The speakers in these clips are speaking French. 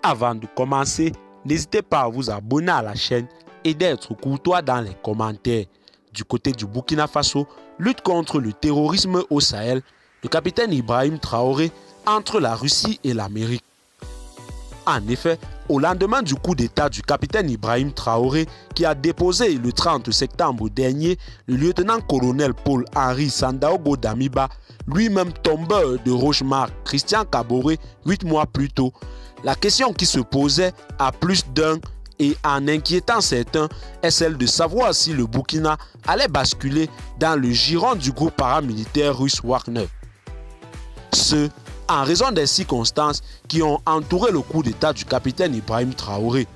Avant de commencer, n'hésitez pas à vous abonner à la chaîne et d'être courtois dans les commentaires. Du côté du Burkina Faso, lutte contre le terrorisme au Sahel, le capitaine Ibrahim Traoré entre la Russie et l'Amérique. En effet, au lendemain du coup d'État du capitaine Ibrahim Traoré qui a déposé le 30 septembre dernier le lieutenant-colonel Paul-Henri Sandaogo Damiba, lui-même tombeur de Rochemar, Christian Kaboré 8 mois plus tôt, la question qui se posait à plus d'un et en inquiétant certains est celle de savoir si le Burkina allait basculer dans le giron du groupe paramilitaire russe Wagner. Ce, en raison des circonstances qui ont entouré le coup d'État du capitaine Ibrahim Traoré.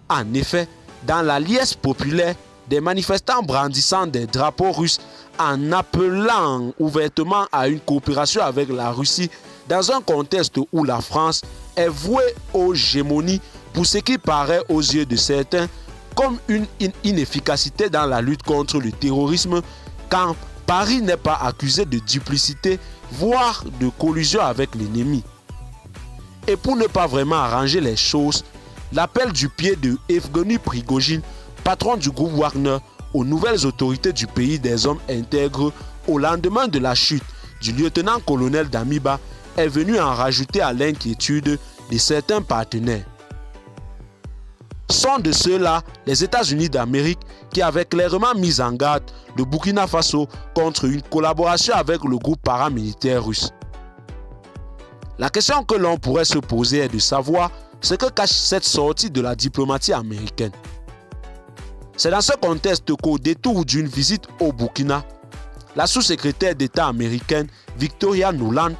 En effet, dans la liesse populaire, des manifestants brandissant des drapeaux russes en appelant ouvertement à une coopération avec la Russie dans un contexte où la France est vouée aux gémonies pour ce qui paraît aux yeux de certains comme une inefficacité dans la lutte contre le terrorisme quand Paris n'est pas accusé de duplicité, voire de collusion avec l'ennemi. Et pour ne pas vraiment arranger les choses, l'appel du pied de Evgeny Prigojine, patron du groupe Wagner, aux nouvelles autorités du pays des hommes intègres au lendemain de la chute du lieutenant-colonel Damiba est venu en rajouter à l'inquiétude de certains partenaires. Sont de ceux-là les États-Unis d'Amérique qui avaient clairement mis en garde le Burkina Faso contre une collaboration avec le groupe paramilitaire russe. La question que l'on pourrait se poser est de savoir ce que cache cette sortie de la diplomatie américaine. C'est dans ce contexte qu'au détour d'une visite au Burkina, la sous-secrétaire d'État américaine Victoria Nuland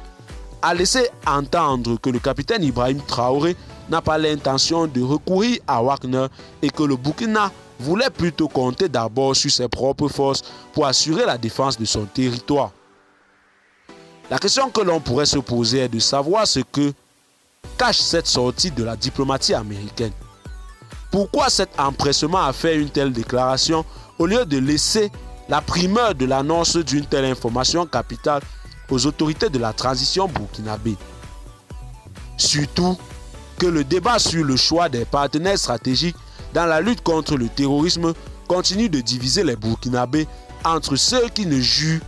a laissé entendre que le capitaine Ibrahim Traoré n'a pas l'intention de recourir à Wagner et que le Burkina voulait plutôt compter d'abord sur ses propres forces pour assurer la défense de son territoire. La question que l'on pourrait se poser est de savoir ce que cache cette sortie de la diplomatie américaine. Pourquoi cet empressement à faire une telle déclaration au lieu de laisser la primeur de l'annonce d'une telle information capitale aux autorités de la transition burkinabé? Surtout que le débat sur le choix des partenaires stratégiques dans la lutte contre le terrorisme continue de diviser les Burkinabés entre ceux qui ne jouent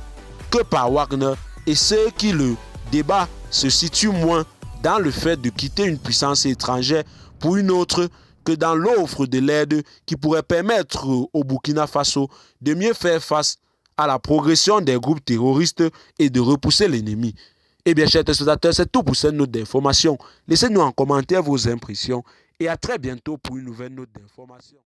que par Wagner et ceux qui le débat se situe moins dans le fait de quitter une puissance étrangère pour une autre que dans l'offre de l'aide qui pourrait permettre au Burkina Faso de mieux faire face à la progression des groupes terroristes et de repousser l'ennemi. Eh bien, chers téléspectateurs, c'est tout pour cette note d'information. Laissez-nous en commentaire vos impressions et à très bientôt pour une nouvelle note d'information.